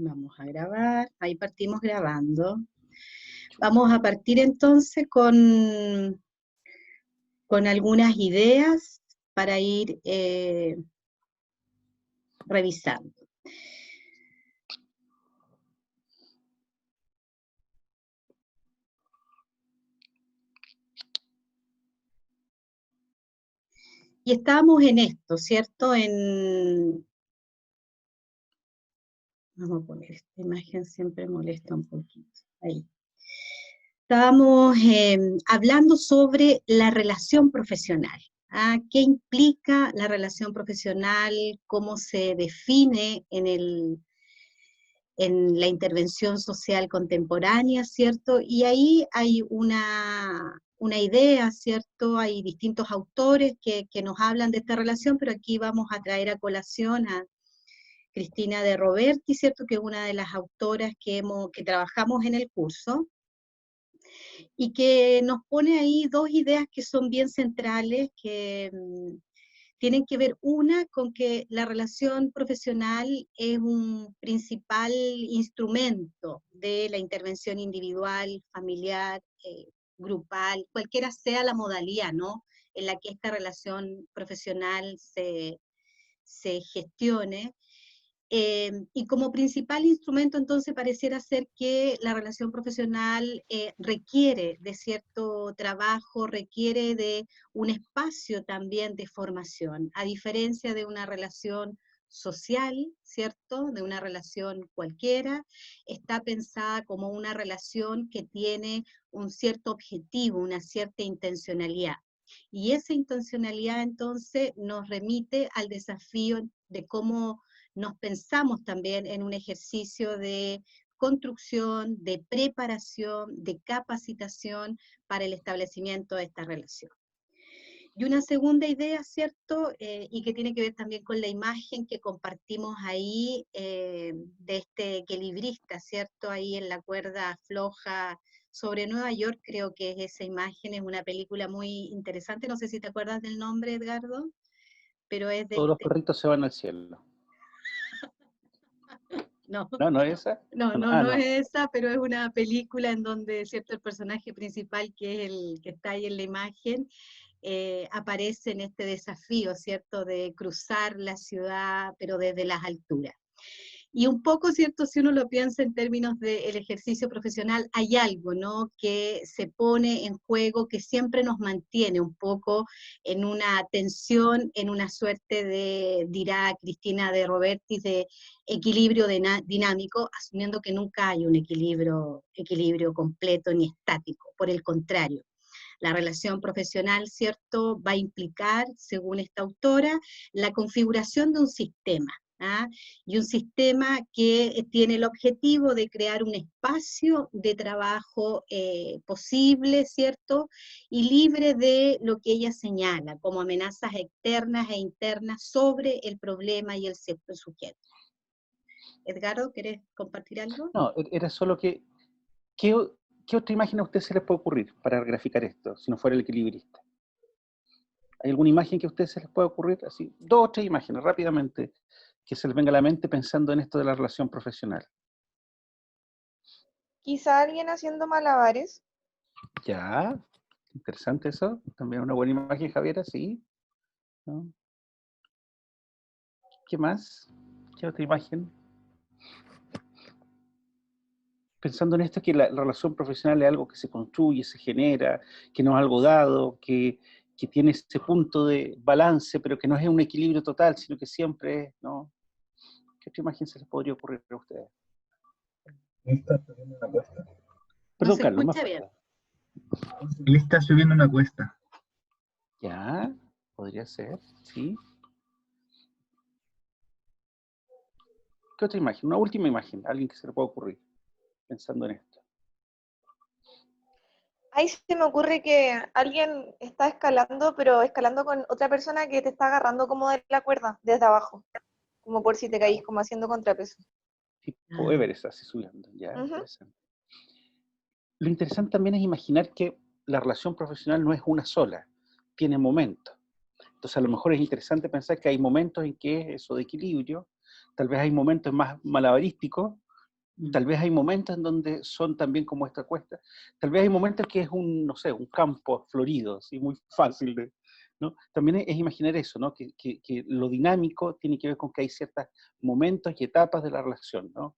Vamos a grabar, ahí partimos grabando. Vamos a partir entonces con algunas ideas para ir revisando. Y estábamos en esto, ¿cierto? Vamos a poner esta imagen, siempre molesta un poquito. Ahí. Estábamos hablando sobre la relación profesional. ¿Qué implica la relación profesional? ¿Cómo se define en la intervención social contemporánea, ¿cierto? Y ahí hay una idea, ¿cierto? Hay distintos autores que nos hablan de esta relación, pero aquí vamos a traer a colación a Cristina de Roberti, ¿cierto? Que es una de las autoras que trabajamos en el curso, y que nos pone ahí dos ideas que son bien centrales, que tienen que ver una con que la relación profesional es un principal instrumento de la intervención individual, familiar, grupal, cualquiera sea la modalidad, ¿no?, en la que esta relación profesional se gestione. Y como principal instrumento, entonces, pareciera ser que la relación profesional requiere de cierto trabajo, requiere de un espacio también de formación, a diferencia de una relación social, ¿cierto?, de una relación cualquiera, está pensada como una relación que tiene un cierto objetivo, una cierta intencionalidad. Y esa intencionalidad, entonces, nos remite al desafío de cómo nos pensamos también en un ejercicio de construcción, de preparación, de capacitación para el establecimiento de esta relación. Y una segunda idea, ¿cierto?, y que tiene que ver también con la imagen que compartimos ahí de este equilibrista, ¿cierto?, ahí en la cuerda floja sobre Nueva York, creo que es esa imagen, es una película muy interesante, no sé si te acuerdas del nombre, Edgardo, pero es de Todos los perritos se van al cielo. No, ¿No, no es esa? no No. es esa, pero es una película en donde, ¿cierto?, el personaje principal, que es el que está ahí en la imagen, aparece en este desafío, ¿cierto?, de cruzar la ciudad, pero desde las alturas. Y un poco, ¿cierto?, si uno lo piensa en términos del ejercicio profesional, hay algo, ¿no?, que se pone en juego, que siempre nos mantiene un poco en una tensión, en una suerte de, dirá Cristina de Roberti, de equilibrio dinámico, asumiendo que nunca hay un equilibrio completo ni estático, por el contrario. La relación profesional, ¿cierto?, va a implicar, según esta autora, la configuración de un sistema, y un sistema que tiene el objetivo de crear un espacio de trabajo posible, ¿cierto?, y libre de lo que ella señala como amenazas externas e internas sobre el problema y el sujeto. Edgardo, ¿querés compartir algo? No, era solo que, ¿qué otra imagen a usted se le puede ocurrir para graficar esto, si no fuera el equilibrista? ¿Hay alguna imagen que a usted se les pueda ocurrir? Así, 2 o 3 imágenes, rápidamente, que se les venga a la mente pensando en esto de la relación profesional. Quizá alguien haciendo malabares. Ya, interesante eso. También una buena imagen, Javiera, sí. ¿No? ¿Qué más? ¿Qué otra imagen? Pensando en esto, que la relación profesional es algo que se construye, se genera, que no es algo dado, que tiene ese punto de balance, pero que no es un equilibrio total, sino que siempre es, ¿no? ¿Qué otra imagen se les podría ocurrir a ustedes? Lista subiendo una cuesta. Perdón, se Carlos, más escucha bien. fuerte. Un ciclista subiendo una cuesta. Ya, podría ser, sí. ¿Qué otra imagen? Una última imagen, alguien que se le pueda ocurrir, pensando en esto. Ahí se me ocurre que alguien está escalando, pero escalando con otra persona que te está agarrando como de la cuerda, desde abajo, como por si te caís, como haciendo contrapeso. Tipo Everest, así subiendo, ya, Ujú. interesante. Lo interesante también es imaginar que la relación profesional no es una sola, tiene momentos. Entonces a lo mejor es interesante pensar que hay momentos en que es eso de equilibrio, tal vez hay momentos más malabarísticos, Tal vez hay momentos en donde son también como esta cuesta. Tal vez hay momentos que es un, no sé, un campo florido, así, muy fácil de, ¿no? También es imaginar eso, ¿no? Que lo dinámico tiene que ver con que hay ciertos momentos y etapas de la relación, ¿no?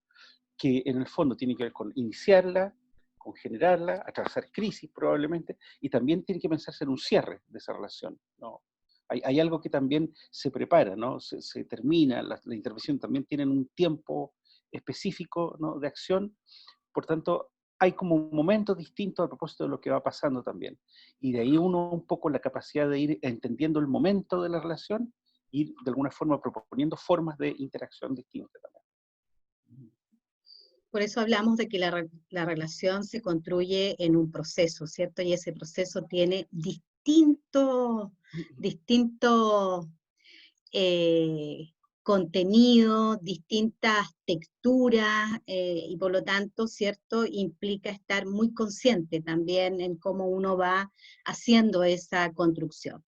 Que en el fondo tiene que ver con iniciarla, con generarla, atravesar crisis probablemente, y también tiene que pensarse en un cierre de esa relación, ¿no? Hay algo que también se prepara, ¿no? Se termina, la intervención también tiene un tiempo específico, ¿no? De acción, por tanto, hay como momentos distintos a propósito de lo que va pasando también. Y de ahí uno un poco la capacidad de ir entendiendo el momento de la relación y de alguna forma proponiendo formas de interacción distintas también. Por eso hablamos de que la relación se construye en un proceso, ¿cierto? Y ese proceso tiene distintos contenido, distintas texturas, y por lo tanto, ¿cierto? Implica estar muy consciente también en cómo uno va haciendo esa construcción.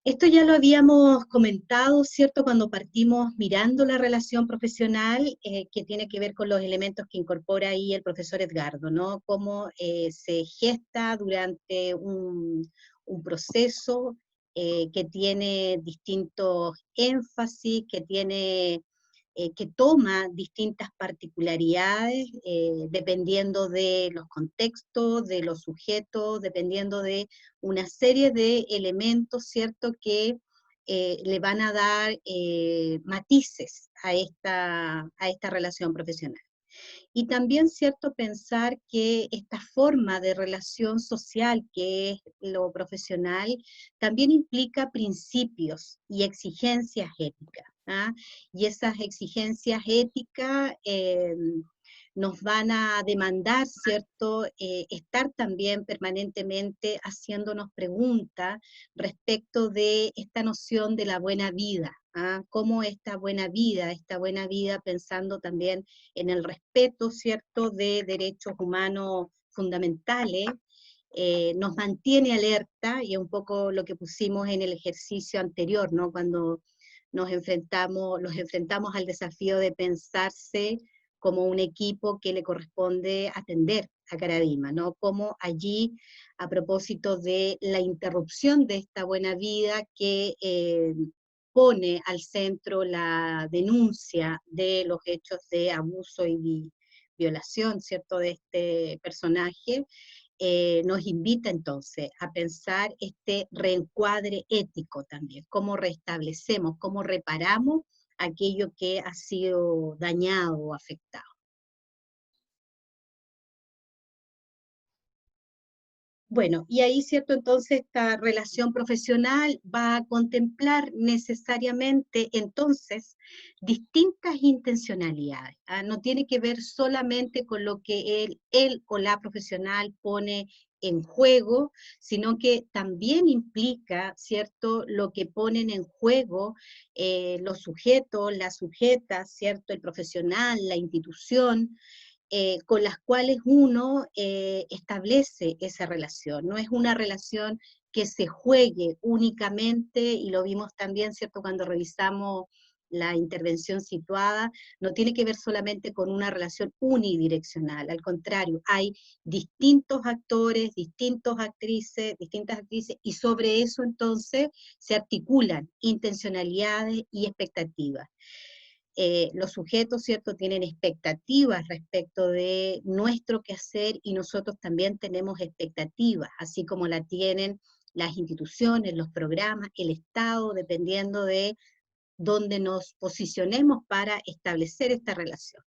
Esto ya lo habíamos comentado, ¿cierto?, cuando partimos mirando la relación profesional, que tiene que ver con los elementos que incorpora ahí el profesor Edgardo, ¿no? Cómo se gesta durante un proceso que tiene distintos énfasis, que toma distintas particularidades, dependiendo de los contextos, de los sujetos, dependiendo de una serie de elementos, ¿cierto?, que le van a dar matices a esta relación profesional. Y también, ¿cierto?, pensar que esta forma de relación social, que es lo profesional, también implica principios y exigencias éticas, ¿ah? Y esas exigencias éticas nos van a demandar, ¿cierto?, estar también permanentemente haciéndonos preguntas respecto de esta noción de la buena vida, ¿ah? Cómo esta buena vida pensando también en el respeto, ¿cierto?, de derechos humanos fundamentales, nos mantiene alerta, y es un poco lo que pusimos en el ejercicio anterior, ¿no?, cuando los enfrentamos al desafío de pensarse como un equipo que le corresponde atender a Caradima, ¿no? Como allí, a propósito de la interrupción de esta buena vida que pone al centro la denuncia de los hechos de abuso y violación, ¿cierto?, de este personaje, nos invita entonces a pensar este reencuadre ético también, cómo restablecemos, cómo reparamos aquello que ha sido dañado o afectado. Bueno, y ahí, ¿cierto? Entonces esta relación profesional va a contemplar necesariamente, entonces, distintas intencionalidades, ¿ah? No tiene que ver solamente con lo que él o la profesional pone en juego, sino que también implica, ¿cierto?, lo que ponen en juego los sujetos, las sujetas, ¿cierto?, el profesional, la institución, con las cuales uno establece esa relación. No es una relación que se juegue únicamente, y lo vimos también, ¿cierto?, cuando revisamos la intervención situada, no tiene que ver solamente con una relación unidireccional, al contrario, hay distintos actores, distintas actrices, y sobre eso entonces se articulan intencionalidades y expectativas. Los sujetos, ¿cierto?, tienen expectativas respecto de nuestro quehacer, y nosotros también tenemos expectativas, así como la tienen las instituciones, los programas, el Estado, dependiendo de dónde nos posicionemos para establecer esta relación.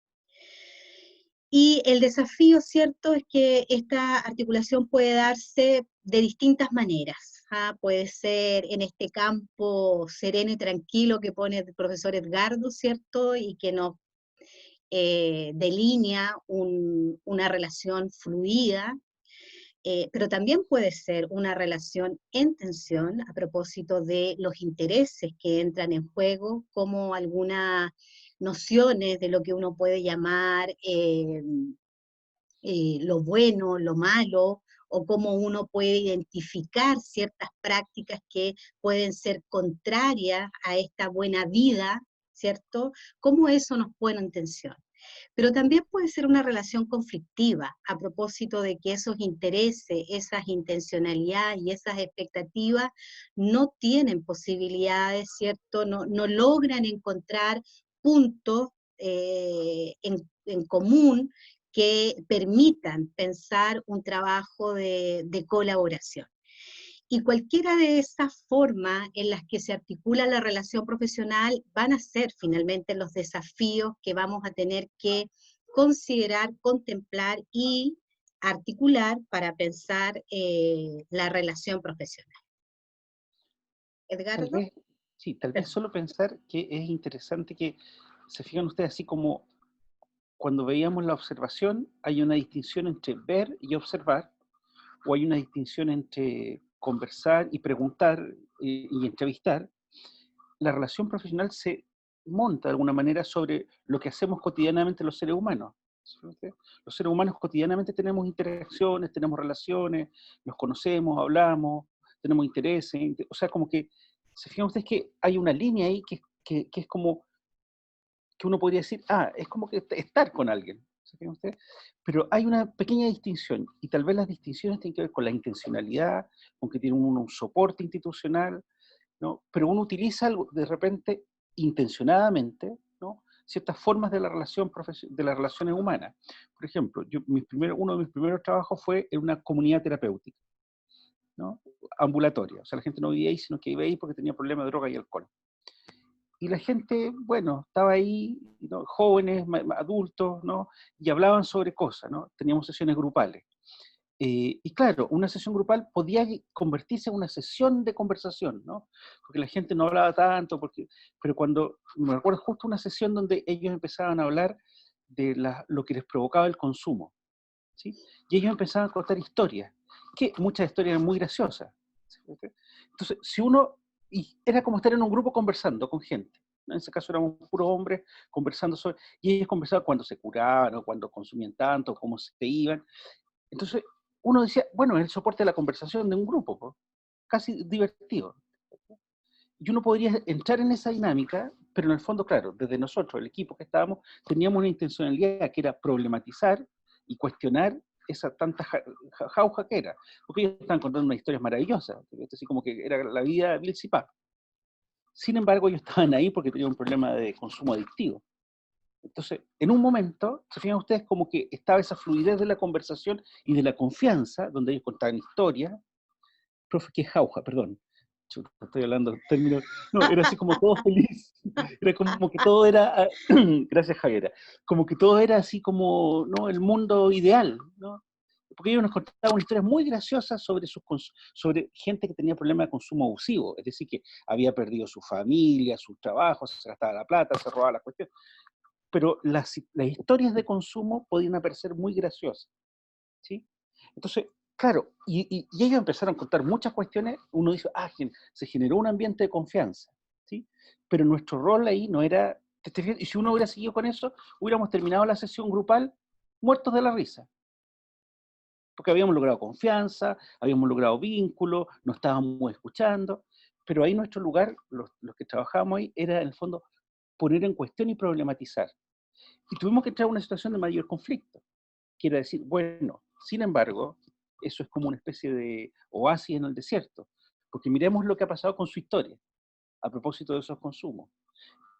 Y el desafío, ¿cierto?, es que esta articulación puede darse de distintas maneras, ¿ah? Puede ser en este campo sereno y tranquilo que pone el profesor Edgardo, ¿cierto?, y que nos delinea una relación fluida, pero también puede ser una relación en tensión a propósito de los intereses que entran en juego, como algunas nociones de lo que uno puede llamar lo bueno, lo malo, o cómo uno puede identificar ciertas prácticas que pueden ser contrarias a esta buena vida, ¿cierto? Cómo eso nos pone en tensión. Pero también puede ser una relación conflictiva, a propósito de que esos intereses, esas intencionalidades y esas expectativas no tienen posibilidades, ¿cierto? No logran encontrar puntos en común que permitan pensar un trabajo de colaboración. Y cualquiera de esas formas en las que se articula la relación profesional van a ser finalmente los desafíos que vamos a tener que considerar, contemplar y articular para pensar la relación profesional. Tal Edgardo, vez, sí, tal vez solo pensar que es interesante que se fijan ustedes así como cuando veíamos la observación, hay una distinción entre ver y observar, o hay una distinción entre conversar y preguntar y entrevistar. La relación profesional se monta de alguna manera sobre lo que hacemos cotidianamente los seres humanos. ¿Sí? Los seres humanos cotidianamente tenemos interacciones, tenemos relaciones, nos conocemos, hablamos, tenemos intereses, o sea, como que, se fijan ustedes que hay una línea ahí que es como que uno podría decir, es como que estar con alguien, ¿se fijan ustedes? Pero hay una pequeña distinción, y tal vez las distinciones tienen que ver con la intencionalidad, con que tiene uno un soporte institucional, ¿no? Pero uno utiliza algo, de repente, intencionadamente, ¿no? Ciertas formas de la relación de las relaciones humanas. Por ejemplo, uno de mis primeros trabajos fue en una comunidad terapéutica, ¿no? Ambulatoria, o sea, la gente no vivía ahí, sino que iba ahí porque tenía problemas de droga y alcohol. Y la gente, bueno, estaba ahí, ¿no? Jóvenes, adultos, ¿no? Y hablaban sobre cosas, ¿no? Teníamos sesiones grupales. Y claro, una sesión grupal podía convertirse en una sesión de conversación, ¿no? Porque la gente no hablaba tanto, pero cuando, me recuerdo justo una sesión donde ellos empezaban a hablar de lo que les provocaba el consumo, ¿sí? Y ellos empezaban a contar historias, que muchas historias eran muy graciosas, ¿sí? Entonces, y era como estar en un grupo conversando con gente, ¿no? En ese caso éramos puros hombres conversando y ellos conversaban cuando se curaban, o cuando consumían tanto, cómo se iban. Entonces, uno decía, bueno, es el soporte de la conversación de un grupo, ¿no? Casi divertido. Y uno podría entrar en esa dinámica, pero en el fondo, claro, desde nosotros, el equipo que estábamos, teníamos una intencionalidad que era problematizar y cuestionar esa tanta jauja que era. Porque ellos estaban contando unas historias maravillosas, así como que era la vida de Bill Cipá. Sin embargo, ellos estaban ahí porque tenían un problema de consumo adictivo. Entonces, en un momento, se fijan ustedes como que estaba esa fluidez de la conversación y de la confianza, donde ellos contaban historias. Profe, que jauja, perdón. Chuta, estoy hablando en términos. No, era así como todo feliz. Era como que todo era. Gracias, Javiera. Como que todo era así como, ¿no? El mundo ideal, ¿no? Porque ellos nos contaban historias muy graciosas sobre gente que tenía problemas de consumo abusivo, es decir, que había perdido su familia, sus trabajos, se gastaba la plata, se robaba las cuestiones. Pero las historias de consumo podían aparecer muy graciosas, ¿sí? Entonces, claro, y ellos empezaron a contar muchas cuestiones, uno dice, se generó un ambiente de confianza, ¿sí? Pero nuestro rol ahí no era, y si uno hubiera seguido con eso, hubiéramos terminado la sesión grupal muertos de la risa, porque habíamos logrado confianza, habíamos logrado vínculo, nos estábamos escuchando, pero ahí nuestro lugar, los que trabajábamos ahí, era en el fondo poner en cuestión y problematizar. Y tuvimos que entrar a una situación de mayor conflicto. Quiere decir, bueno, sin embargo, eso es como una especie de oasis en el desierto, porque miremos lo que ha pasado con su historia, a propósito de esos consumos.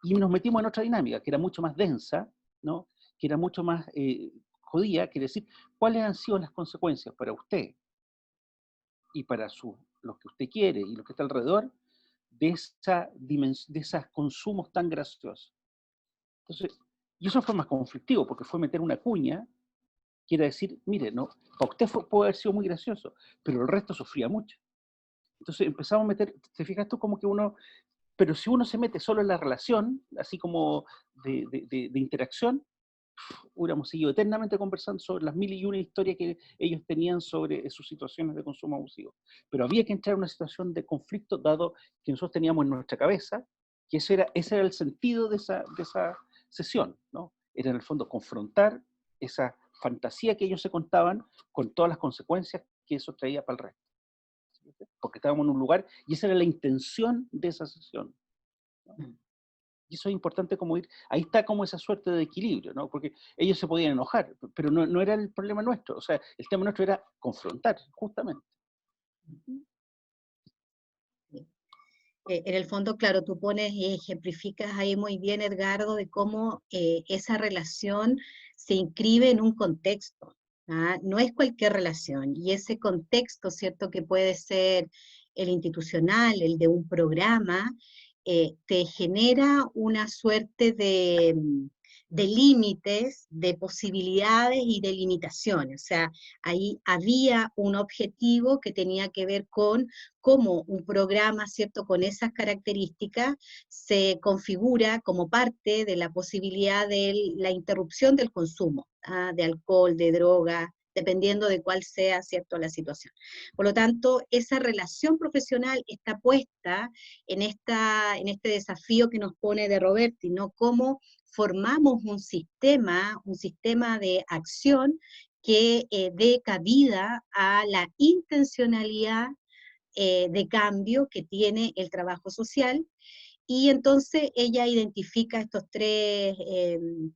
Y nos metimos en otra dinámica, que era mucho más densa, ¿no? Que era mucho más jodida, quiere decir, ¿cuáles han sido las consecuencias para usted y para los que usted quiere y los que está alrededor de esos consumos tan graciosos? Entonces, y eso fue más conflictivo, porque fue meter una cuña. Quiere decir, mire, no, para usted puede haber sido muy gracioso, pero el resto sufría mucho. Entonces empezamos a meter, te fijas tú como que pero si uno se mete solo en la relación, así como de interacción, hubiéramos seguido eternamente conversando sobre las mil y una historias que ellos tenían sobre sus situaciones de consumo abusivo. Pero había que entrar en una situación de conflicto, dado que nosotros teníamos en nuestra cabeza que ese era el sentido de esa sesión, ¿no? Era en el fondo confrontar esa fantasía que ellos se contaban con todas las consecuencias que eso traía para el resto. Porque estábamos en un lugar y esa era la intención de esa sesión, ¿no? Y eso es importante como ir, ahí está como esa suerte de equilibrio, ¿no? Porque ellos se podían enojar, pero no era el problema nuestro, o sea, el tema nuestro era confrontar, justamente. En el fondo, claro, tú pones y ejemplificas ahí muy bien, Edgardo, de cómo esa relación se inscribe en un contexto. ¿Ah? No es cualquier relación, y ese contexto, ¿cierto?, que puede ser el institucional, el de un programa, te genera una suerte de límites, de posibilidades y de limitaciones. O sea, ahí había un objetivo que tenía que ver con cómo un programa, ¿cierto?, con esas características se configura como parte de la posibilidad de la interrupción del consumo, de alcohol, de droga, dependiendo de cuál sea, ¿cierto?, la situación. Por lo tanto, esa relación profesional está puesta en este desafío que nos pone de Roberti, ¿no? Cómo formamos un sistema de acción que dé cabida a la intencionalidad de cambio que tiene el trabajo social, y entonces ella identifica estos tres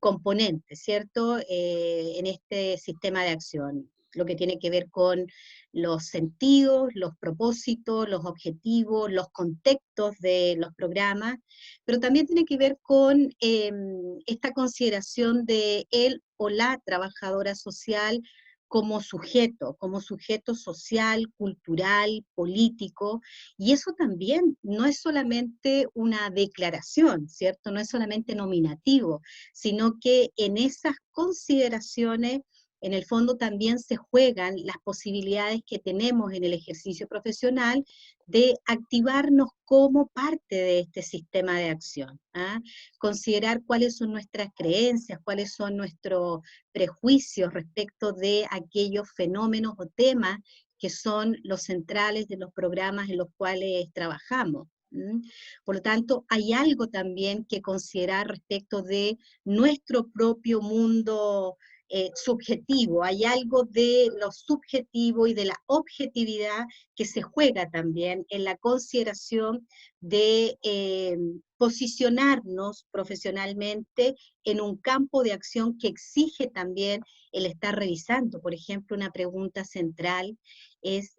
componentes, ¿cierto?, en este sistema de acción, lo que tiene que ver con los sentidos, los propósitos, los objetivos, los contextos de los programas, pero también tiene que ver con esta consideración de él o la trabajadora social como sujeto social, cultural, político, y eso también no es solamente una declaración, ¿cierto? No es solamente nominativo, sino que en esas consideraciones, en el fondo también se juegan las posibilidades que tenemos en el ejercicio profesional de activarnos como parte de este sistema de acción. ¿Ah? Considerar cuáles son nuestras creencias, cuáles son nuestros prejuicios respecto de aquellos fenómenos o temas que son los centrales de los programas en los cuales trabajamos. Por lo tanto, hay algo también que considerar respecto de nuestro propio mundo subjetivo, hay algo de lo subjetivo y de la objetividad que se juega también en la consideración de posicionarnos profesionalmente en un campo de acción que exige también el estar revisando. Por ejemplo, una pregunta central es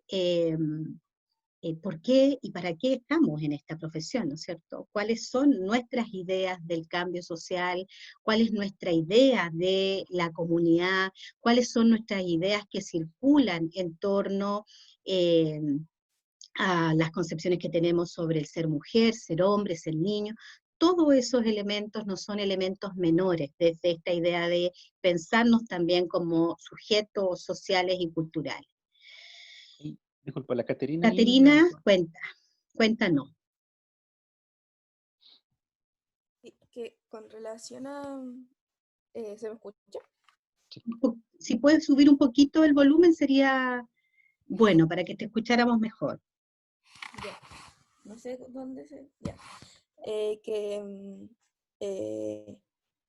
¿por qué y para qué estamos en esta profesión, ¿no es cierto? ¿Cuáles son nuestras ideas del cambio social? ¿Cuál es nuestra idea de la comunidad? ¿Cuáles son nuestras ideas que circulan en torno a las concepciones que tenemos sobre el ser mujer, ser hombre, ser niño? Todos esos elementos no son elementos menores desde esta idea de pensarnos también como sujetos sociales y culturales. Disculpa, la Caterina. Caterina, cuéntanos. Que con relación a... ¿se me escucha? Si puedes subir un poquito el volumen sería bueno para que te escucháramos mejor. Ya, no sé dónde se... Ya.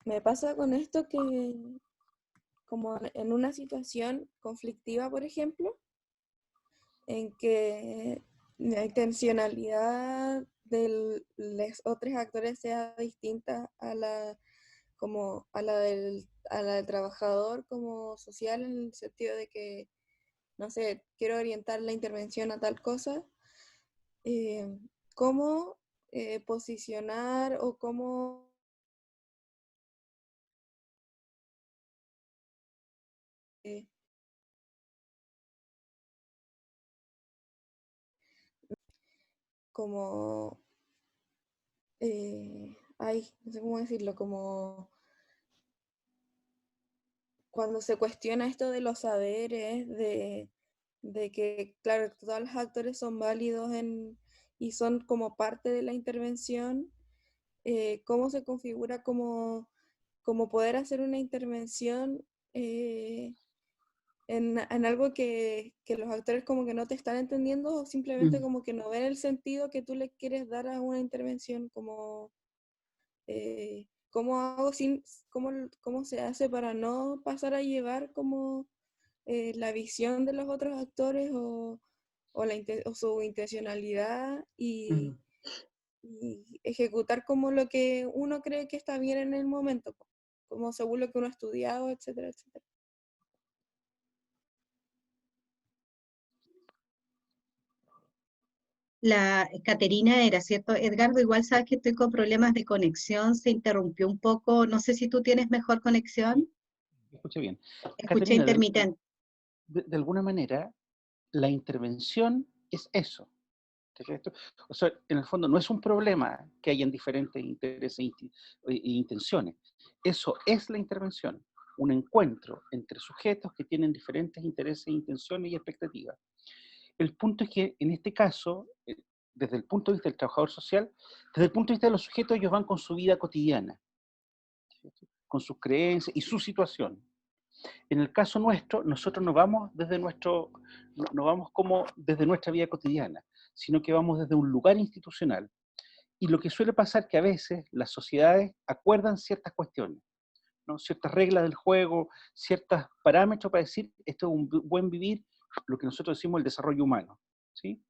Me pasa con esto que como en una situación conflictiva, por ejemplo, en que la intencionalidad de los otros actores sea distinta a la del trabajador como social, en el sentido de que, no sé, quiero orientar la intervención a tal cosa, cómo posicionar o cómo como no sé cómo decirlo, como cuando se cuestiona esto de los saberes, de que, claro, todos los actores son válidos y son como parte de la intervención, cómo se configura como poder hacer una intervención en algo que los actores como que no te están entendiendo, o simplemente como que no ven el sentido que tú le quieres dar a una intervención, como cómo hago cómo se hace para no pasar a llevar como la visión de los otros actores o su intencionalidad y ejecutar como lo que uno cree que está bien en el momento, po, como según lo que uno ha estudiado, etcétera, etcétera. La Caterina era, ¿cierto? Edgardo, igual sabes que estoy con problemas de conexión, se interrumpió un poco, no sé si tú tienes mejor conexión, Escuche bien. escuché Caterina, intermitente. de alguna manera, la intervención es eso. ¿Te fijas tú? O sea, en el fondo no es un problema que hayan diferentes intereses e intenciones. Eso es la intervención, un encuentro entre sujetos que tienen diferentes intereses, intenciones y expectativas. El punto es que en este caso, desde el punto de vista del trabajador social, desde el punto de vista de los sujetos, ellos van con su vida cotidiana, ¿cierto? Con sus creencias y su situación. En el caso nuestro, nosotros no vamos no vamos como desde nuestra vida cotidiana, sino que vamos desde un lugar institucional. Y lo que suele pasar es que a veces las sociedades acuerdan ciertas cuestiones, ¿no? Ciertas reglas del juego, ciertos parámetros para decir esto es un buen vivir, lo que nosotros decimos el desarrollo humano, ¿sí?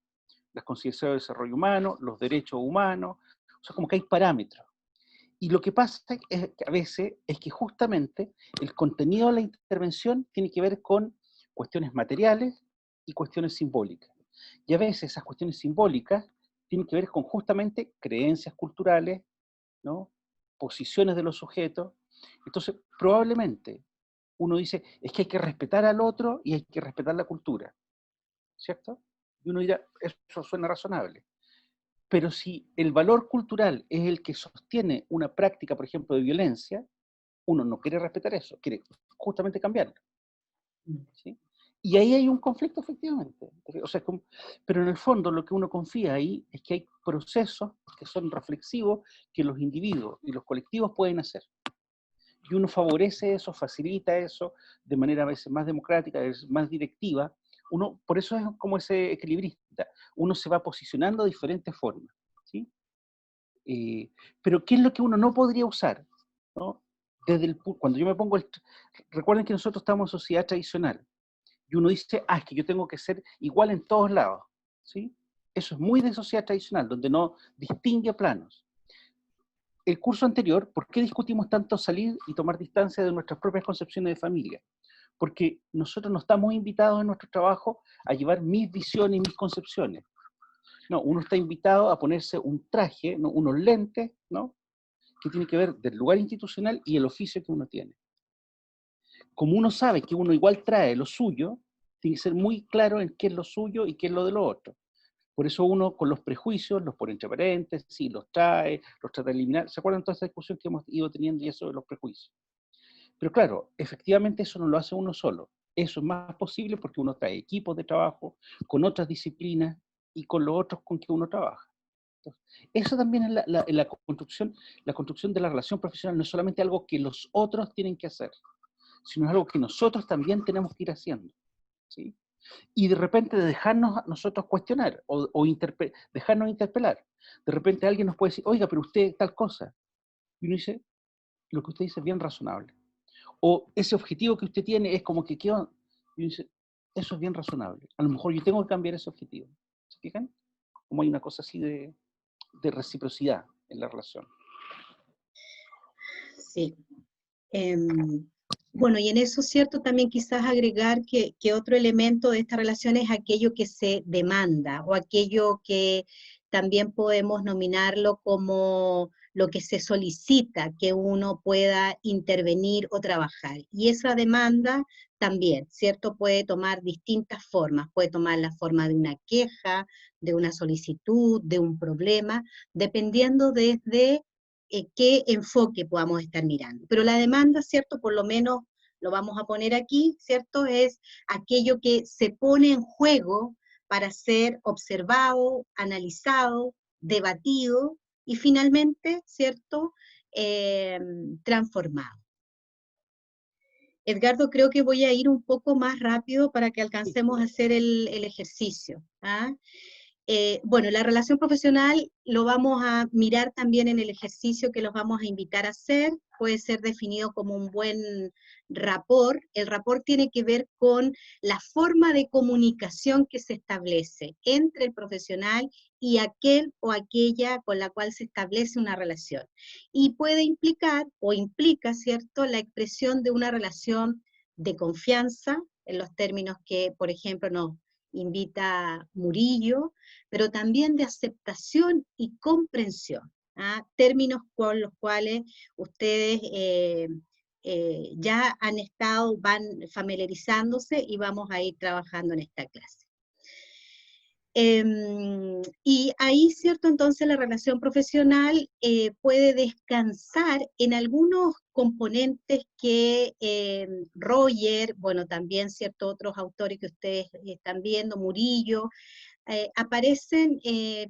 Las consideraciones del desarrollo humano, los derechos humanos, o sea, como que hay parámetros. Y lo que pasa es que a veces es que justamente el contenido de la intervención tiene que ver con cuestiones materiales y cuestiones simbólicas. Y a veces esas cuestiones simbólicas tienen que ver con justamente creencias culturales, ¿no? Posiciones de los sujetos. Entonces, probablemente uno dice, es que hay que respetar al otro y hay que respetar la cultura, ¿cierto? Y uno dirá, eso suena razonable. Pero si el valor cultural es el que sostiene una práctica, por ejemplo, de violencia, uno no quiere respetar eso, quiere justamente cambiarlo, ¿sí? Y ahí hay un conflicto, efectivamente. O sea, pero en el fondo lo que uno confía ahí es que hay procesos que son reflexivos que los individuos y los colectivos pueden hacer. Y uno favorece eso, facilita eso de manera a veces más democrática, más directiva. Uno, por eso es como ese equilibrista. Uno se va posicionando de diferentes formas, ¿sí? Pero ¿qué es lo que uno no podría usar? ¿No? Cuando yo me pongo recuerden que nosotros estamos en sociedad tradicional, y uno dice, es que yo tengo que ser igual en todos lados, ¿sí? Eso es muy de sociedad tradicional, donde no distingue planos. El curso anterior, ¿por qué discutimos tanto salir y tomar distancia de nuestras propias concepciones de familia? Porque nosotros no estamos invitados en nuestro trabajo a llevar mis visiones y mis concepciones. No, uno está invitado a ponerse un traje, ¿no? Unos lentes, ¿no? Que tiene que ver del lugar institucional y el oficio que uno tiene. Como uno sabe que uno igual trae lo suyo, tiene que ser muy claro en qué es lo suyo y qué es lo de lo otro. Por eso uno con los prejuicios los pone entre paréntesis, los trata de eliminar. ¿Se acuerdan de toda esa discusión que hemos ido teniendo y eso de los prejuicios? Pero claro, efectivamente eso no lo hace uno solo. Eso es más posible porque uno trae equipos de trabajo con otras disciplinas y con los otros con que uno trabaja. Entonces, eso también es la construcción de la relación profesional, no es solamente algo que los otros tienen que hacer, sino es algo que nosotros también tenemos que ir haciendo, ¿sí? Y de repente de dejarnos nosotros cuestionar dejarnos interpelar. De repente alguien nos puede decir, oiga, pero usted tal cosa. Y uno dice, lo que usted dice es bien razonable. O ese objetivo que usted tiene es como que quedó. Y uno dice, eso es bien razonable. A lo mejor yo tengo que cambiar ese objetivo. ¿Se fijan? Como hay una cosa así de reciprocidad en la relación. Sí. Bueno, y en eso, cierto, también quizás agregar que otro elemento de esta relación es aquello que se demanda, o aquello que también podemos nominarlo como lo que se solicita que uno pueda intervenir o trabajar. Y esa demanda también, ¿cierto? Puede tomar distintas formas, puede tomar la forma de una queja, de una solicitud, de un problema, dependiendo desde qué enfoque podamos estar mirando. Pero la demanda, ¿cierto? Por lo menos lo vamos a poner aquí, ¿cierto? Es aquello que se pone en juego para ser observado, analizado, debatido y finalmente, ¿cierto? Transformado. Edgardo, creo que voy a ir un poco más rápido para que alcancemos a hacer el ejercicio. ¿Ah? Bueno, la relación profesional lo vamos a mirar también en el ejercicio que los vamos a invitar a hacer, puede ser definido como un buen rapport. El rapport tiene que ver con la forma de comunicación que se establece entre el profesional y aquel o aquella con la cual se establece una relación. Y puede implicar, o implica, ¿cierto?, la expresión de una relación de confianza, en los términos que, por ejemplo, nos invita Murillo, pero también de aceptación y comprensión, ¿ah? Términos con los cuales ustedes ya han estado, van familiarizándose y vamos a ir trabajando en esta clase. Y ahí, ¿cierto? Entonces la relación profesional puede descansar en algunos componentes que Roger, bueno, también, ¿cierto? Otros autores que ustedes están viendo, Murillo, aparecen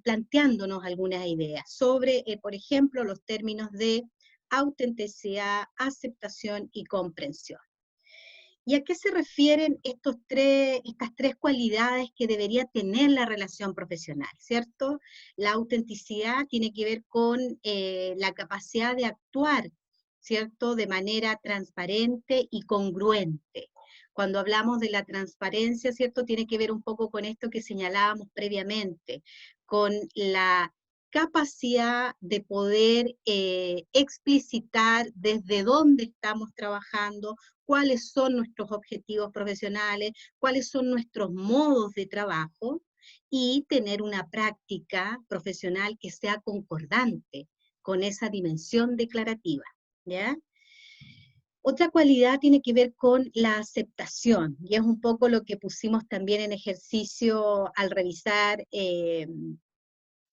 planteándonos algunas ideas sobre, por ejemplo, los términos de autenticidad, aceptación y comprensión. ¿Y a qué se refieren estas tres cualidades que debería tener la relación profesional, cierto? La autenticidad tiene que ver con la capacidad de actuar, ¿cierto? De manera transparente y congruente. Cuando hablamos de la transparencia, ¿cierto? Tiene que ver un poco con esto que señalábamos previamente, con la capacidad de poder explicitar desde dónde estamos trabajando, cuáles son nuestros objetivos profesionales, cuáles son nuestros modos de trabajo, y tener una práctica profesional que sea concordante con esa dimensión declarativa, ¿ya? Otra cualidad tiene que ver con la aceptación, y es un poco lo que pusimos también en ejercicio al revisar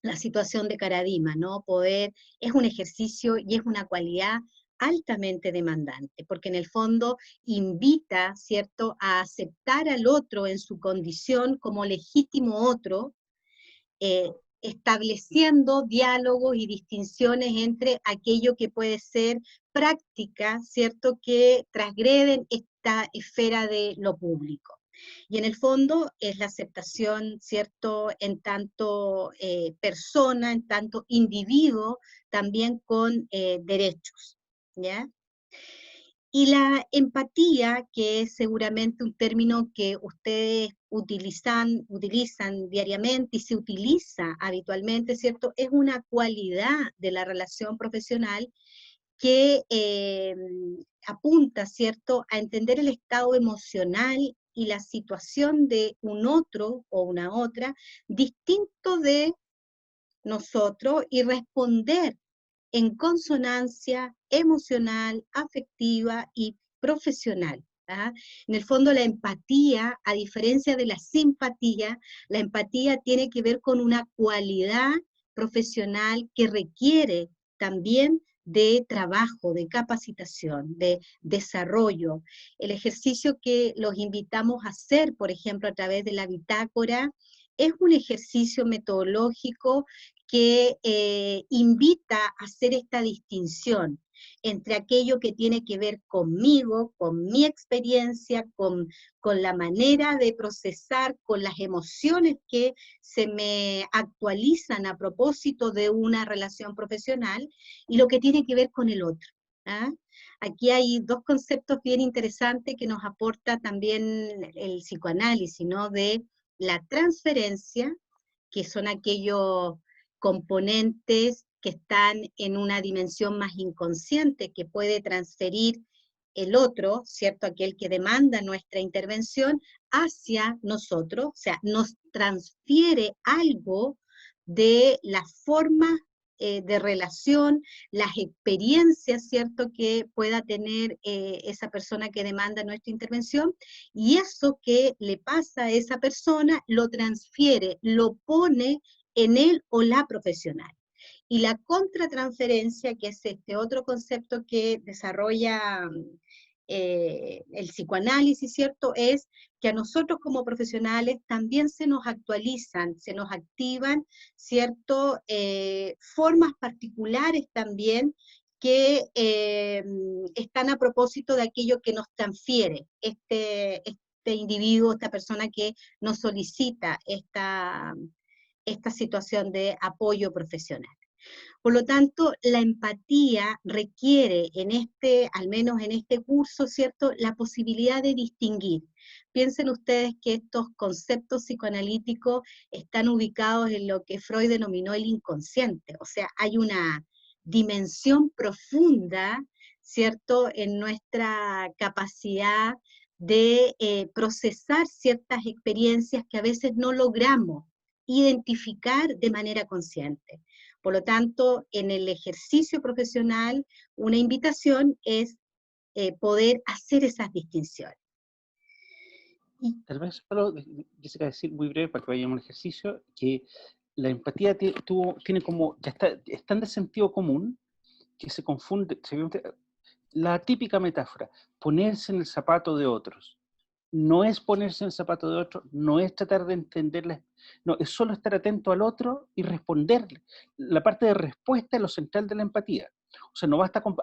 la situación de Caradima, ¿no? Es un ejercicio y es una cualidad altamente demandante, porque en el fondo invita, ¿cierto?, a aceptar al otro en su condición como legítimo otro, estableciendo diálogos y distinciones entre aquello que puede ser práctica, ¿cierto?, que transgreden esta esfera de lo público. Y en el fondo es la aceptación, ¿cierto?, en tanto persona, en tanto individuo, también con derechos, ¿ya? Y la empatía, que es seguramente un término que ustedes utilizan diariamente y se utiliza habitualmente, ¿cierto?, es una cualidad de la relación profesional que apunta, ¿cierto?, a entender el estado emocional y la situación de un otro o una otra distinto de nosotros y responder en consonancia emocional, afectiva y profesional. ¿Ah? En el fondo la empatía, a diferencia de la simpatía, la empatía tiene que ver con una cualidad profesional que requiere también de trabajo, de capacitación, de desarrollo. El ejercicio que los invitamos a hacer, por ejemplo, a través de la bitácora, es un ejercicio metodológico que invita a hacer esta distinción entre aquello que tiene que ver conmigo, con mi experiencia, con la manera de procesar, con las emociones que se me actualizan a propósito de una relación profesional, y lo que tiene que ver con el otro. ¿Ah? Aquí hay dos conceptos bien interesantes que nos aporta también el psicoanálisis, ¿no? De la transferencia, que son aquellos componentes que están en una dimensión más inconsciente, que puede transferir el otro, ¿cierto?, aquel que demanda nuestra intervención, hacia nosotros, o sea, nos transfiere algo de la forma de relación, las experiencias, ¿cierto?, que pueda tener esa persona que demanda nuestra intervención, y eso que le pasa a esa persona lo transfiere, lo pone en él o la profesional. Y la contratransferencia, que es este otro concepto que desarrolla el psicoanálisis, ¿cierto?, es que a nosotros como profesionales también se nos actualizan, se nos activan, ¿cierto?, formas particulares también que están a propósito de aquello que nos transfiere este individuo, esta persona que nos solicita esta situación de apoyo profesional. Por lo tanto, la empatía requiere al menos en este curso, ¿cierto?, la posibilidad de distinguir. Piensen ustedes que estos conceptos psicoanalíticos están ubicados en lo que Freud denominó el inconsciente, o sea, hay una dimensión profunda, ¿cierto?, en nuestra capacidad de procesar ciertas experiencias que a veces no logramos identificar de manera consciente. Por lo tanto, en el ejercicio profesional, una invitación es poder hacer esas distinciones. Tal vez solo quisiera decir muy breve para que vayamos al ejercicio, que la empatía tiene como, ya es tan de sentido común que se confunde, la típica metáfora, ponerse en el zapato de otros. No es ponerse en el zapato de otro, no es tratar de entenderle, no, es solo estar atento al otro y responderle. La parte de respuesta es lo central de la empatía. O sea, no basta con,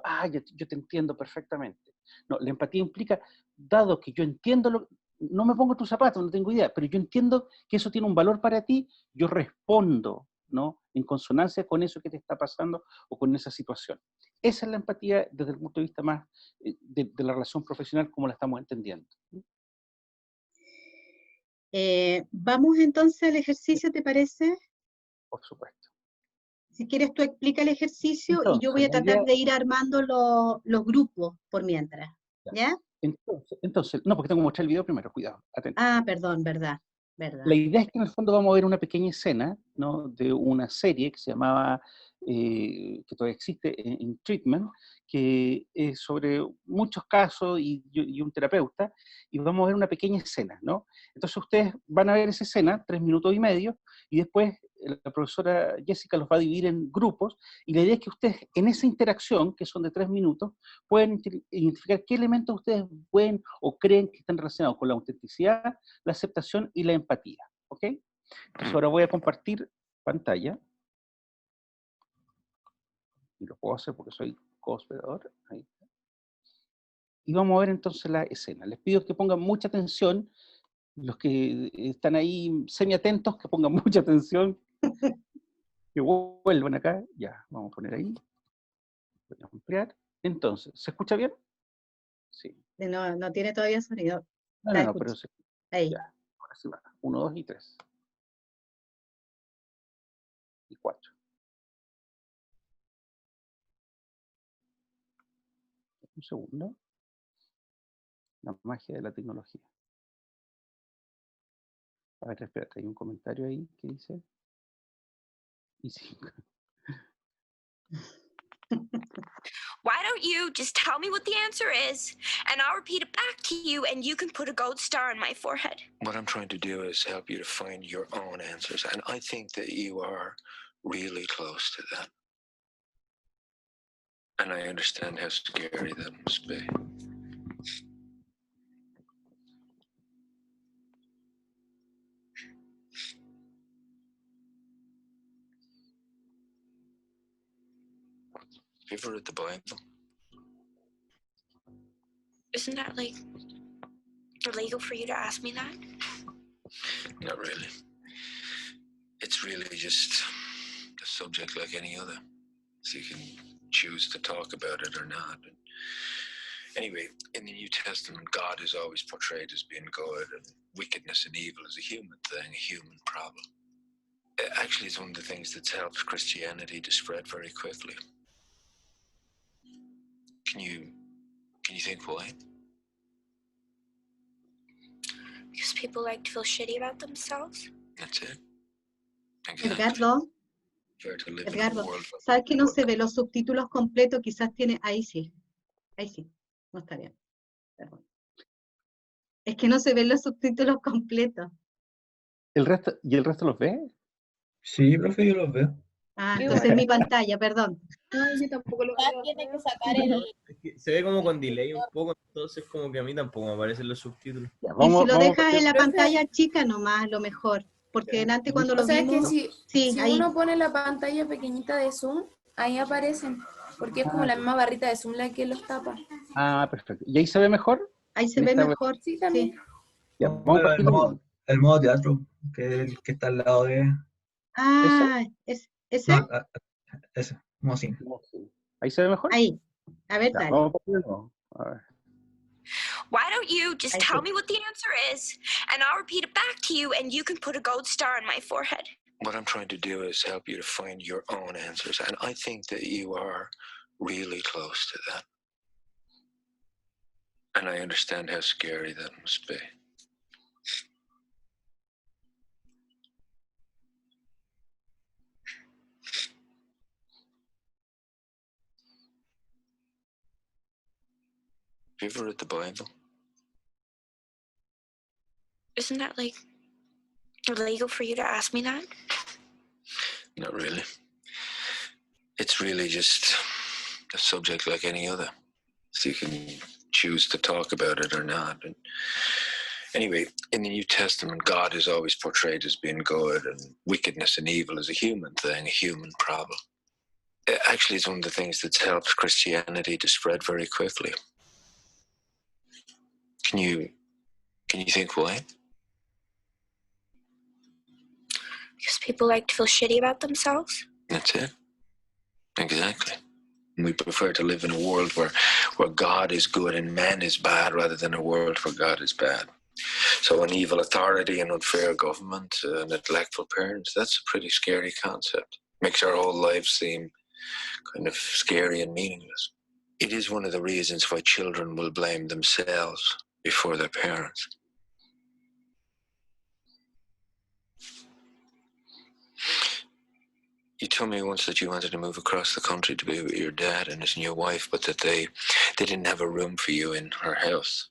yo te entiendo perfectamente. No, la empatía implica, dado que yo entiendo, no me pongo en tus zapatos, no tengo idea, pero yo entiendo que eso tiene un valor para ti, yo respondo, ¿no?, en consonancia con eso que te está pasando o con esa situación. Esa es la empatía desde el punto de vista más de la relación profesional como la estamos entendiendo. Vamos entonces al ejercicio, ¿te parece? Por supuesto. Si quieres tú explica el ejercicio Entonces, y yo voy a la tratar idea, de ir armando los grupos por mientras, ¿ya? entonces, no, porque tengo que mostrar el video primero, cuidado, atento. Ah, perdón, verdad. La idea es que en el fondo vamos a ver una pequeña escena, ¿no?, de una serie que se llamaba, que todavía existe, en Treatment, que es sobre muchos casos y un terapeuta, y vamos a ver una pequeña escena, ¿no? Entonces ustedes van a ver esa escena, 3 minutos y medio, y después la profesora Jessica los va a dividir en grupos, y la idea es que ustedes en esa interacción, que son de 3 minutos, pueden identificar qué elementos ustedes pueden o creen que están relacionados con la autenticidad, la aceptación y la empatía, ¿ok? Entonces ahora voy a compartir pantalla, y lo puedo hacer porque soy co-hospedador, ahí. Y vamos a ver entonces la escena. Les pido que pongan mucha atención, los que están ahí semi-atentos, que pongan mucha atención, que vuelvan acá, ya, vamos a poner ahí, voy a ampliar. Entonces, ¿se escucha bien? Sí. No tiene todavía sonido. No, pero Ahí. ya, ahora sí va. 1, 2 y 3. Y 4. Un segundo. La magia de la tecnología. A ver, espérate, hay un comentario ahí que dice. Y 5. Why don't you just tell me what the answer is, and I'll repeat it back to you, and you can put a gold star on my forehead. What I'm trying to do is help you to find your own answers, and I think that you are really close to that. And I understand how scary that must be. Have you ever read the Bible? Isn't that like illegal for you to ask me that? Not really. It's really just a subject like any other. So you can choose to talk about it or not. And anyway, in the New Testament, God is always portrayed as being good, and wickedness and evil is a human thing, a human problem. Actually, it's one of the things that's helped Christianity to spread very quickly. Can you think why? Because people like to feel shitty about themselves. That's it. Edgardo, ¿sabes que no se ve los subtítulos completos? Quizás tiene, ahí sí, no está bien, perdón. Es que no se ven los subtítulos completos. ¿El resto los ve? Sí, profe, yo los veo. Ah, entonces en mi pantalla, perdón. No, yo tampoco lo veo. Tiene que sacar el... Es que se ve como con delay un poco, entonces como que a mí tampoco me aparecen los subtítulos. Ya, Y si lo dejas en la Profe. pantalla chica nomás, lo mejor. Porque antes cuando lo O sea, es que vimos... si ahí. uno pone la pantalla pequeñita de Zoom, ahí aparecen. Porque es como la misma barrita de Zoom la que los tapa. Ah, perfecto. ¿Y ahí se ve mejor? Ahí se ve mejor. Sí, también. Ya, vamos a partir El modo teatro, que es el que está al lado de... Ah, ¿ese? No, ese, Mosin. ¿Ahí se ve mejor? Ahí. A ver, Ya, dale. vamos por de nuevo. A ver. Why don't you just Ahí tell sí. me what the answer is, and I'll repeat it back to you, and you can put a gold star on my forehead. What I'm trying to do is help you to find your own answers, and I think that you are really close to that. And I understand how scary that must be. Have you ever read the Bible? Isn't that like illegal for you to ask me that? Not really. It's really just a subject like any other. So you can choose to talk about it or not. And anyway, in the New Testament, God is always portrayed as being good, and wickedness and evil is a human thing, a human problem. Actually, it's one of the things that's helped Christianity to spread very quickly. Can you think why? Because people like to feel shitty about themselves? That's it. Exactly. We prefer to live in a world where God is good and man is bad, rather than a world where God is bad. So an evil authority, an unfair government, neglectful parents, that's a pretty scary concept. Makes our whole lives seem kind of scary and meaningless. It is one of the reasons why children will blame themselves before their parents. You told me once that you wanted to move across the country to be with your dad and his new wife, but that they didn't have a room for you in her house.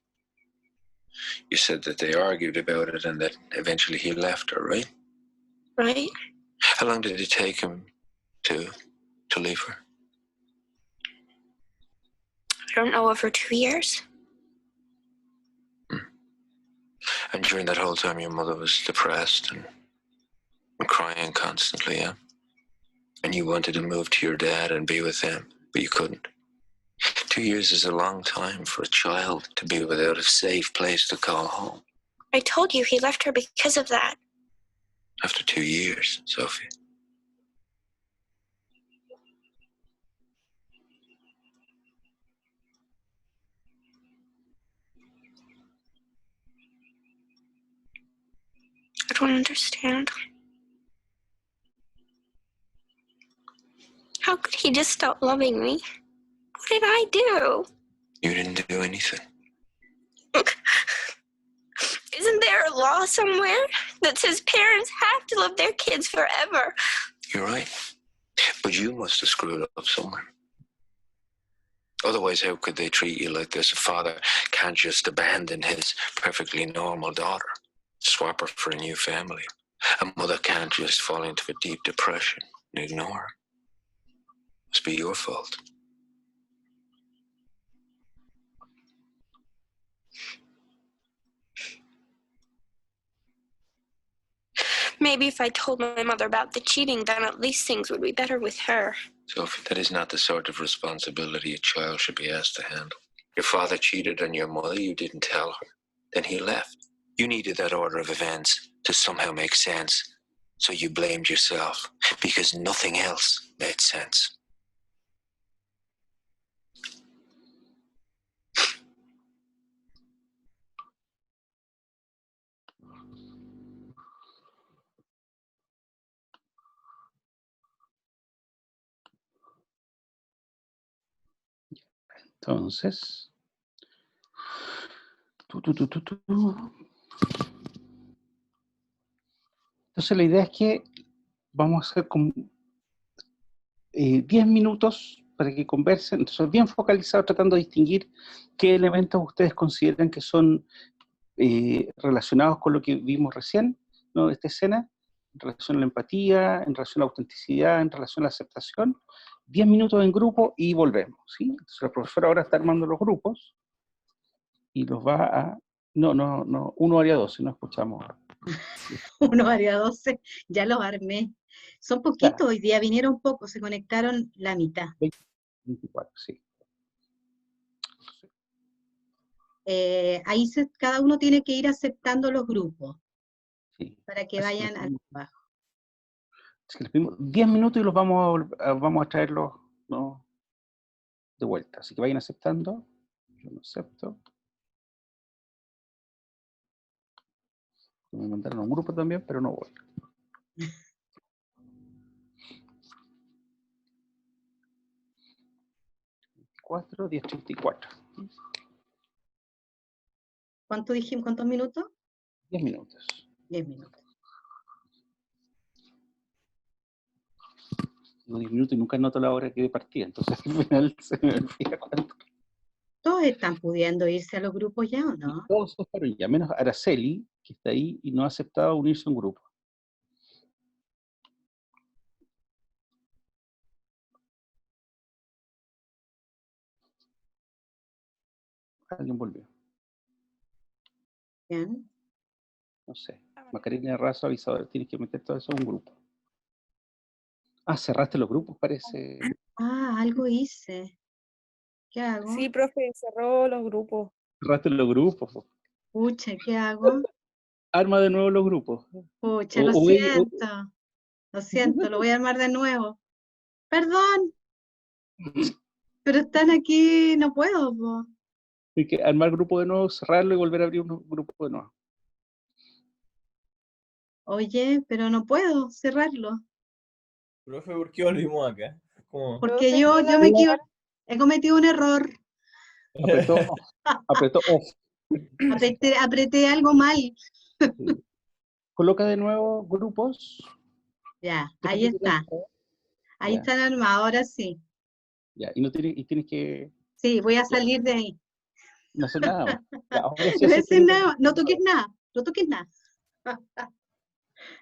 You said that they argued about it and that eventually he left her, right? Right? How long did it take him to leave her? I don't know, over 2 years. And during that whole time, your mother was depressed and crying constantly, yeah? And you wanted to move to your dad and be with him, but you couldn't. 2 years is a long time for a child to be without a safe place to call home. I told you he left her because of that. After 2 years, Sophie. I don't understand. How could he just stop loving me? What did I do? You didn't do anything. Isn't there a law somewhere that says parents have to love their kids forever? You're right. But you must have screwed up somewhere. Otherwise, how could they treat you like this? A father can't just abandon his perfectly normal daughter, swap her for a new family. A mother can't just fall into a deep depression and ignore her. It must be your fault. Maybe if I told my mother about the cheating, then at least things would be better with her. Sophie, that is not the sort of responsibility a child should be asked to handle. Your father cheated on your mother, you didn't tell her. Then he left. You needed that order of events to somehow make sense. So you blamed yourself because nothing else made sense. Entonces, entonces la idea es que vamos a hacer como 10 minutos para que conversen, entonces bien focalizados, tratando de distinguir qué elementos ustedes consideran que son relacionados con lo que vimos recién, ¿no? De esta escena, en relación a la empatía, en relación a la autenticidad, en relación a la aceptación. 10 minutos en grupo y volvemos, ¿sí? Entonces la profesora ahora está armando los grupos y los va a... No, 1 área 12, no escuchamos. 1 área 12, ya los armé. Son poquitos, Ya. hoy día vinieron pocos, se conectaron la mitad. 24, sí. Ahí cada uno tiene que ir aceptando los grupos, Sí. para que vayan al trabajo. Así que les pedimos 10 minutos y los vamos a traerlos, ¿no?, de vuelta. Así que vayan aceptando. Yo no acepto. Me mandaron a un grupo también, pero no voy. 10:34. ¿Cuánto dijimos? ¿Cuántos minutos? 10 minutos. 10 minutos. Digo 10 minutos y nunca noto la hora que de partida, entonces al final se me olvida cuánto. ¿Todos están pudiendo irse a los grupos ya o no? Todos se fueron ya, menos Araceli, que está ahí y no ha aceptado unirse a un grupo. Alguien volvió. Bien. No sé. Macarena Razo, avisador, tienes que meter todo eso en un grupo. Ah, cerraste los grupos, parece. Ah, algo hice. ¿Qué hago? Sí, profe, cerró los grupos. Cerraste los grupos. Pucha, ¿qué hago? Arma de nuevo los grupos. Pucha, lo siento, lo voy a armar de nuevo. Perdón, pero están aquí, no puedo, po. Hay que armar grupo de nuevo, cerrarlo y volver a abrir un grupo de nuevo. Oye, pero no puedo cerrarlo. Profe, ¿por qué volvimos acá? Como... Porque yo he cometido un error. Apretó off. Apreté algo mal. Sí. Coloca de nuevo grupos. Ya, ahí está. Ahí Ya. están armados, ahora sí. Ya, y tienes que Sí, voy a salir de ahí. no hacer nada más. Ya, ahora sí No hace hacer nada, no toques nada, no toques nada.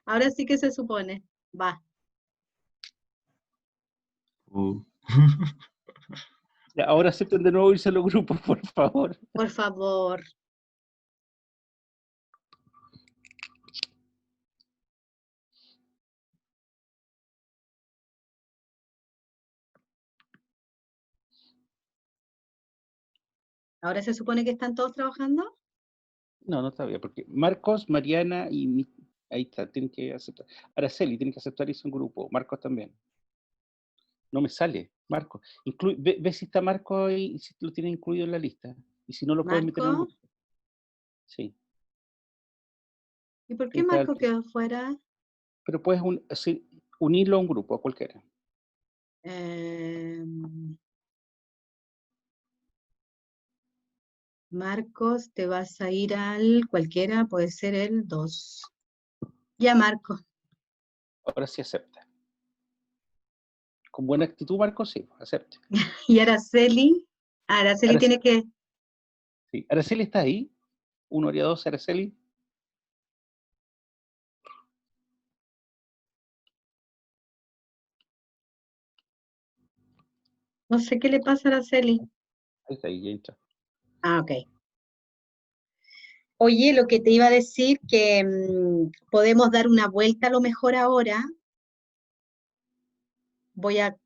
Ahora sí que se supone. Va. Ya, ahora acepten de nuevo irse a los grupos, por favor. Por favor. ¿Ahora se supone que están todos trabajando? No, no todavía, porque Marcos, Mariana y ahí está, tienen que aceptar. Araceli tienen que aceptar irse a un grupo. Marcos también. No me sale, Marcos. Ve si está Marcos ahí y si lo tienen incluido en la lista. Y si no lo puedes meter en un ¿Marco? grupo. Sí. ¿Y por Ahí qué está Marco quedó fuera? pero puedes unirlo a un grupo, a cualquiera. Marcos, te vas a ir al cualquiera, puede ser el 2. Ya, Marco. Ahora sí acepta. Con buena actitud, Marcos, sí, acepte. Y Araceli. Araceli tiene que... Sí. Araceli está ahí. 1 haría 2, Araceli. No sé qué le pasa a Araceli. Ahí está, ahí ya entra. Ah, ok. Oye, lo que te iba a decir, que podemos dar una vuelta a lo mejor ahora. Voy a